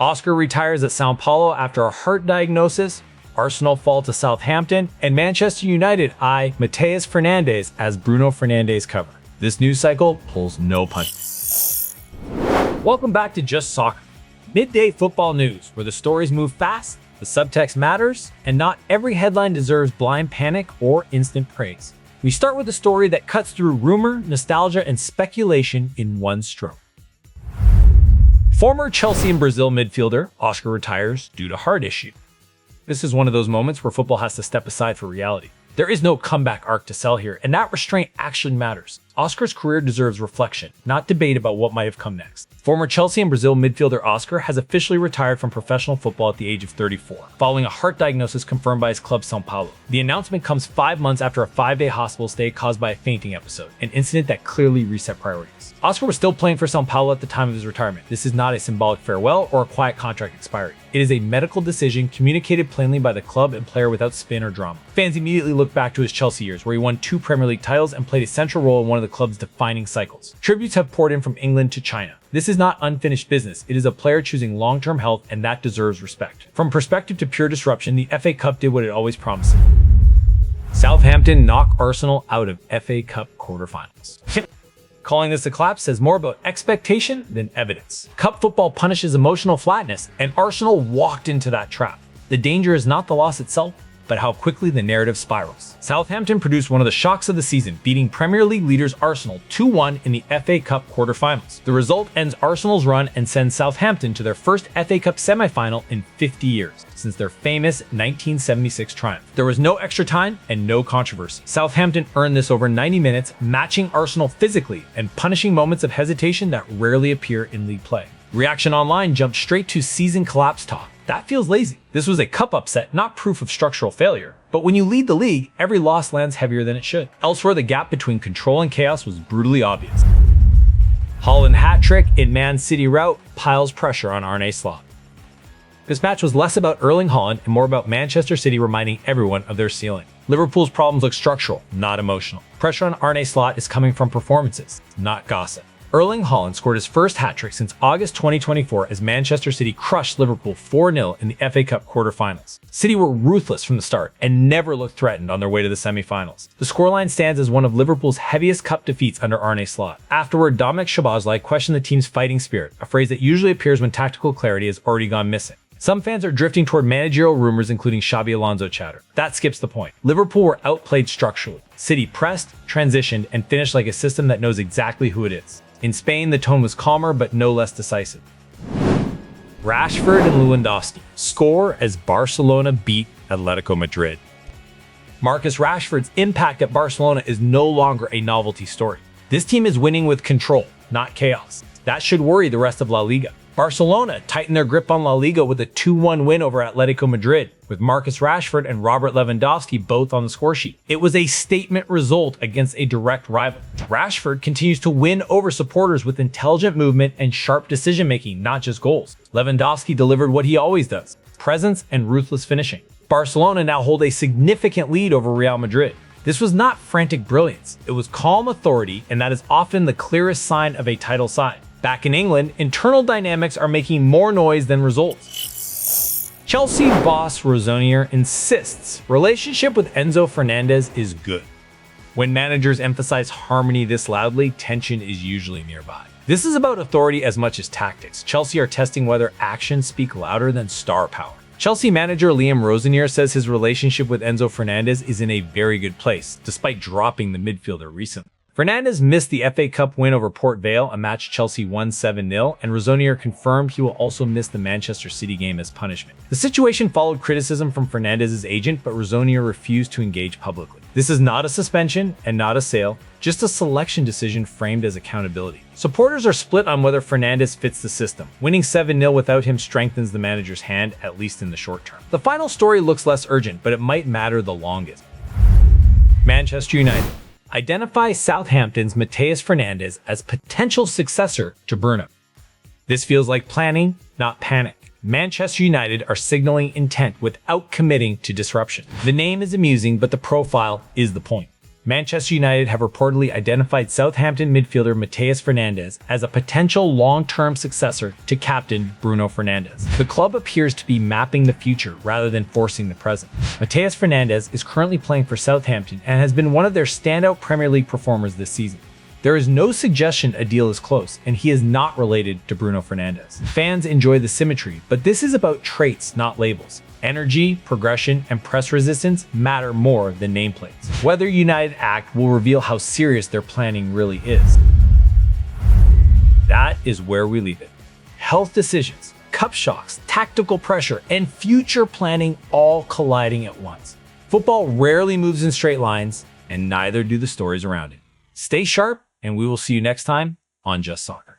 Oscar retires at Sao Paulo after a heart diagnosis, Arsenal fall to Southampton, and Manchester United eye Matheus Fernandez as Bruno Fernandes cover. This news cycle pulls no punches. Welcome back to Just Soccer, midday football news where the stories move fast, the subtext matters, and not every headline deserves blind panic or instant praise. We start with a story that cuts through rumor, nostalgia, and speculation in one stroke. Former Chelsea and Brazil midfielder Oscar retires due to heart issue. This is one of those moments where football has to step aside for reality. There is no comeback arc to sell here, and that restraint actually matters. Oscar's career deserves reflection, not debate about what might have come next. Former Chelsea and Brazil midfielder Oscar has officially retired from professional football at the age of 34, following a heart diagnosis confirmed by his club Sao Paulo. The announcement comes 5 months after a 5-day hospital stay caused by a fainting episode, an incident that clearly reset priorities. Oscar was still playing for Sao Paulo at the time of his retirement. This is not a symbolic farewell or a quiet contract expiry. It is a medical decision communicated plainly by the club and player without spin or drama. Fans immediately look back to his Chelsea years, where he won 2 Premier League titles and played a central role in one of the club's defining cycles. Tributes have poured in from England to China. This is not unfinished business. It is a player choosing long-term health, and that deserves respect. From perspective to pure disruption, the FA Cup did what it always promised. Southampton knock Arsenal out of FA Cup quarterfinals. Calling this a collapse says more about expectation than evidence. Cup football punishes emotional flatness, and Arsenal walked into that trap. The danger is not the loss itself, but how quickly the narrative spirals. Southampton produced one of the shocks of the season, beating Premier League leaders Arsenal 2-1 in the FA Cup quarterfinals. The result ends Arsenal's run and sends Southampton to their first FA Cup semi-final in 50 years, since their famous 1976 triumph. There was no extra time and no controversy. Southampton earned this over 90 minutes, matching Arsenal physically and punishing moments of hesitation that rarely appear in league play. Reaction Online jumped straight to season collapse talk. That feels lazy. This was a cup upset, not proof of structural failure. But when you lead the league, every loss lands heavier than it should. Elsewhere, the gap between control and chaos was brutally obvious. Haaland hat-trick in Man City rout piles pressure on Arne Slot. This match was less about Erling Haaland and more about Manchester City reminding everyone of their ceiling. Liverpool's problems look structural, not emotional. Pressure on Arne Slot is coming from performances, not gossip. Erling Haaland scored his first hat-trick since August 2024 as Manchester City crushed Liverpool 4-0 in the FA Cup quarterfinals. City were ruthless from the start and never looked threatened on their way to the semi-finals. The scoreline stands as one of Liverpool's heaviest cup defeats under Arne Slot. Afterward, Dominic Szoboszlai questioned the team's fighting spirit, a phrase that usually appears when tactical clarity has already gone missing. Some fans are drifting toward managerial rumors, including Xabi Alonso chatter. That skips the point. Liverpool were outplayed structurally. City pressed, transitioned, and finished like a system that knows exactly who it is. In Spain, the tone was calmer but no less decisive. Rashford and Lewandowski score as Barcelona beat Atletico Madrid. Marcus Rashford's impact at Barcelona is no longer a novelty story. This team is winning with control, not chaos. That should worry the rest of La Liga. Barcelona tightened their grip on La Liga with a 2-1 win over Atletico Madrid, with Marcus Rashford and Robert Lewandowski both on the scoresheet. It was a statement result against a direct rival. Rashford continues to win over supporters with intelligent movement and sharp decision-making, not just goals. Lewandowski delivered what he always does: presence and ruthless finishing. Barcelona now hold a significant lead over Real Madrid. This was not frantic brilliance. It was calm authority, and that is often the clearest sign of a title side. Back in England, internal dynamics are making more noise than results. Chelsea boss Rosonier insists relationship with Enzo Fernandez is good. When managers emphasize harmony this loudly, tension is usually nearby. This is about authority as much as tactics. Chelsea are testing whether actions speak louder than star power. Chelsea manager Liam Rosenier says his relationship with Enzo Fernandez is in a very good place, despite dropping the midfielder recently. Fernandez missed the FA Cup win over Port Vale, a match Chelsea won 7-0, and Rosonier confirmed he will also miss the Manchester City game as punishment. The situation followed criticism from Fernandez's agent, but Rosonier refused to engage publicly. This is not a suspension and not a sale, just a selection decision framed as accountability. Supporters are split on whether Fernandez fits the system. Winning 7-0 without him strengthens the manager's hand, at least in the short term. The final story looks less urgent, but it might matter the longest. Manchester United identify Southampton's Matheus Fernandez as potential successor to Bruno. This feels like planning, not panic. Manchester United are signaling intent without committing to disruption. The name is amusing, but the profile is the point. Manchester United have reportedly identified Southampton midfielder Matheus Fernandez as a potential long-term successor to captain Bruno Fernandes. The club appears to be mapping the future rather than forcing the present. Matheus Fernandez is currently playing for Southampton and has been one of their standout Premier League performers this season. There is no suggestion a deal is close, and he is not related to Bruno Fernandes. Fans enjoy the symmetry, but this is about traits, not labels. Energy, progression, and press resistance matter more than nameplates. Whether United act will reveal how serious their planning really is. That is where we leave it. Health decisions, cup shocks, tactical pressure, and future planning all colliding at once. Football rarely moves in straight lines, and neither do the stories around it. Stay sharp, and we will see you next time on Just Soccer.